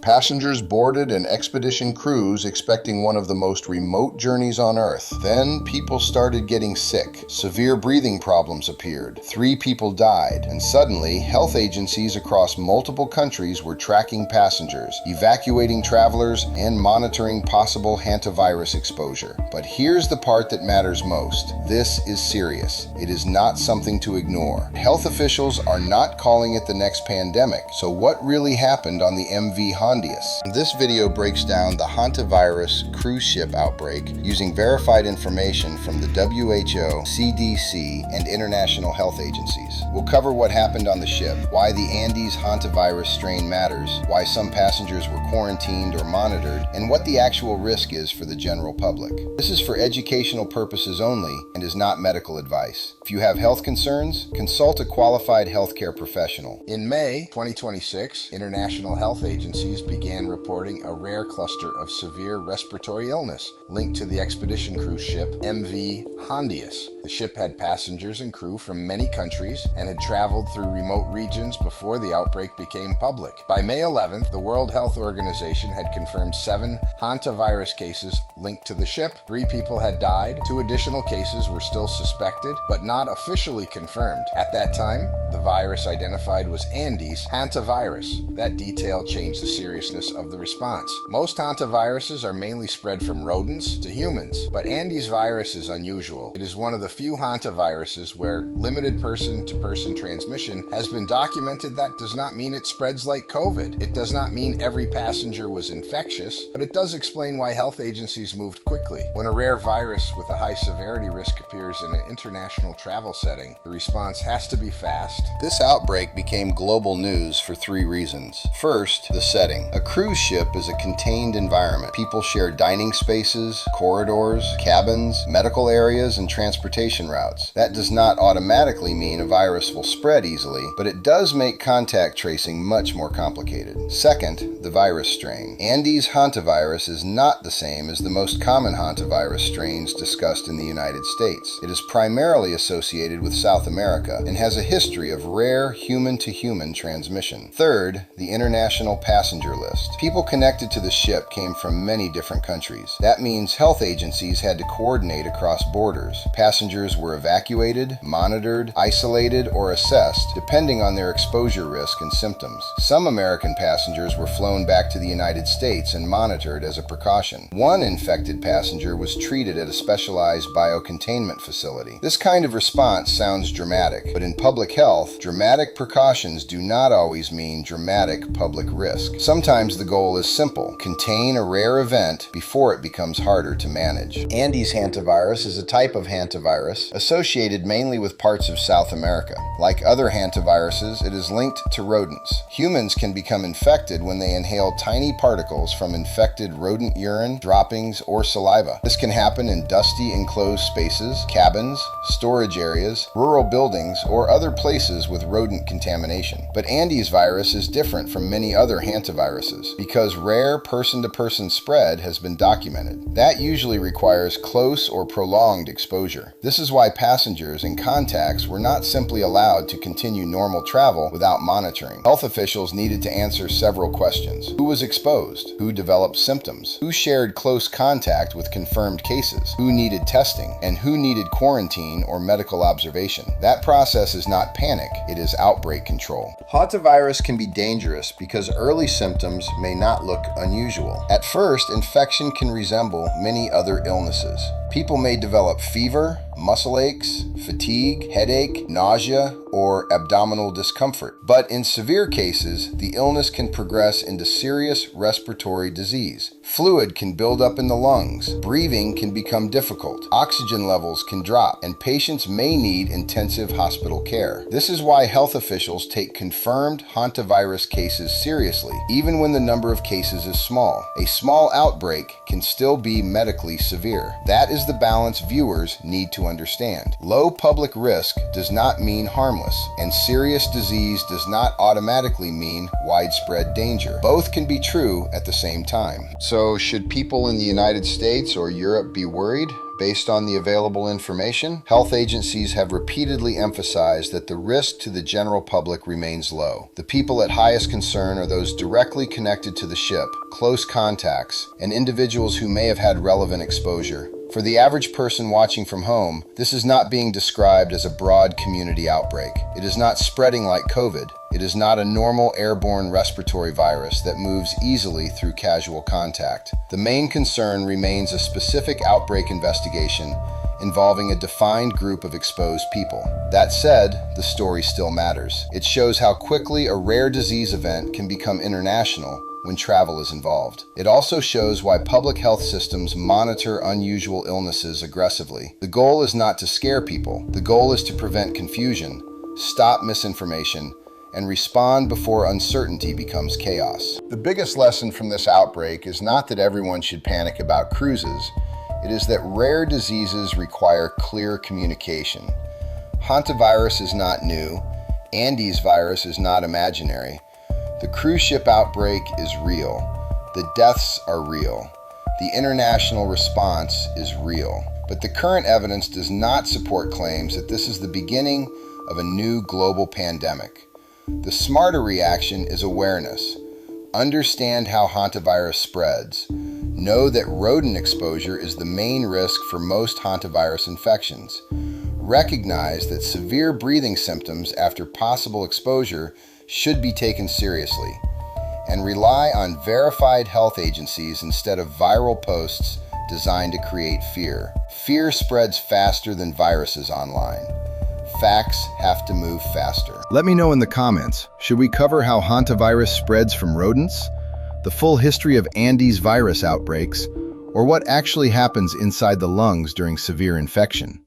Passengers boarded an expedition cruise expecting one of the most remote journeys on Earth. Then people started getting sick. Severe breathing problems appeared. 3 people died, and suddenly health agencies across multiple countries were tracking passengers, evacuating travelers, and monitoring possible hantavirus exposure. But here's the part that matters most. This is serious. It is not something to ignore. Health officials are not calling it the next pandemic. So what really happened on the MV Hondius? This video breaks down the Hantavirus cruise ship outbreak using verified information from the WHO, CDC, and international health agencies. We'll cover what happened on the ship, why the Andes hantavirus strain matters, why some passengers were quarantined or monitored, and what the actual risk is for the general public. This is for educational purposes only and is not medical advice. If you have health concerns, consult a qualified healthcare professional. In May 2026, international health agencies began reporting a rare cluster of severe respiratory illness linked to the expedition cruise ship MV Hondius. The ship had passengers and crew from many countries and had traveled through remote regions before the outbreak became public. By May 11th, the World Health Organization had confirmed 7 hantavirus cases linked to the ship. 3 people had died. 2 additional cases were still suspected, but not officially confirmed. At that time, the virus identified was Andes hantavirus. That detail changed the seriousness of the response. Most hantaviruses are mainly spread from rodents to humans, but Andes virus is unusual. It is one of the few hantaviruses where limited person-to-person transmission has been documented. That does not mean it spreads like COVID. It does not mean every passenger was infectious, but it does explain why health agencies moved quickly. When a rare virus with a high severity risk appears in an international travel setting, the response has to be fast. This outbreak became global news for 3 reasons. First, the setting. A cruise ship is a contained environment. People share dining spaces, corridors, cabins, medical areas, and transportation routes. That does not automatically mean a virus will spread easily, but it does make contact tracing much more complicated. Second, the virus strain. Andes hantavirus is not the same as the most common hantavirus strains discussed in the United States. It is primarily associated with South America and has a history of rare human-to-human transmission. Third, the international passenger list. People connected to the ship came from many different countries. That means health agencies had to coordinate across borders. Passengers were evacuated, monitored, isolated, or assessed depending on their exposure risk and symptoms. Some American passengers were flown back to the United States and monitored as a precaution. One infected passenger was treated at a specialized biocontainment facility. This kind of response sounds dramatic, but in public health, dramatic precautions do not always mean dramatic public risk. Sometimes the goal is simple: contain a rare event before it becomes harder to manage. Andes hantavirus is a type of hantavirus associated mainly with parts of South America. Like other hantaviruses, it is linked to rodents. Humans can become infected when they inhale tiny particles from infected rodent urine, droppings, or saliva. This can happen in dusty enclosed spaces, cabins, storage areas, rural buildings, or other places with rodent contamination. But Andes virus is different from many other hantaviruses because rare person-to-person spread has been documented. That usually requires close or prolonged exposure. This is why passengers and contacts were not simply allowed to continue normal travel without monitoring. Health officials needed to answer several questions. Who was exposed? Who developed symptoms? Who shared close contact with confirmed cases? Who needed testing? And who needed quarantine or medical observation? That process is not panic, it is outbreak control. Hantavirus can be dangerous because early symptoms may not look unusual. At first, infection can resemble many other illnesses. People may develop fever, muscle aches, fatigue, headache, nausea, or abdominal discomfort. But in severe cases, the illness can progress into serious respiratory disease. Fluid can build up in the lungs, breathing can become difficult, oxygen levels can drop, and patients may need intensive hospital care. This is why health officials take confirmed hantavirus cases seriously, even when the number of cases is small. A small outbreak can still be medically severe. That is the balance viewers need to understand. Low public risk does not mean harmless, and serious disease does not automatically mean widespread danger. Both can be true at the same time. So, should people in the United States or Europe be worried? Based on the available information, health agencies have repeatedly emphasized that the risk to the general public remains low. The people at highest concern are those directly connected to the ship, close contacts, and individuals who may have had relevant exposure. For the average person watching from home, this is not being described as a broad community outbreak. It is not spreading like COVID. It is not a normal airborne respiratory virus that moves easily through casual contact. The main concern remains a specific outbreak investigation involving a defined group of exposed people. That said, the story still matters. It shows how quickly a rare disease event can become international when travel is involved. It also shows why public health systems monitor unusual illnesses aggressively. The goal is not to scare people. The goal is to prevent confusion, stop misinformation, and respond before uncertainty becomes chaos. The biggest lesson from this outbreak is not that everyone should panic about cruises. It is that rare diseases require clear communication. Hantavirus is not new. Andes virus is not imaginary. The cruise ship outbreak is real. The deaths are real. The international response is real. But the current evidence does not support claims that this is the beginning of a new global pandemic. The smarter reaction is awareness. Understand how hantavirus spreads. Know that rodent exposure is the main risk for most hantavirus infections. Recognize that severe breathing symptoms after possible exposure should be taken seriously, and rely on verified health agencies instead of viral posts designed to create fear. Fear spreads faster than viruses online. Facts have to move faster. Let me know in the comments, should we cover how hantavirus spreads from rodents, the full history of Andes virus outbreaks, or what actually happens inside the lungs during severe infection?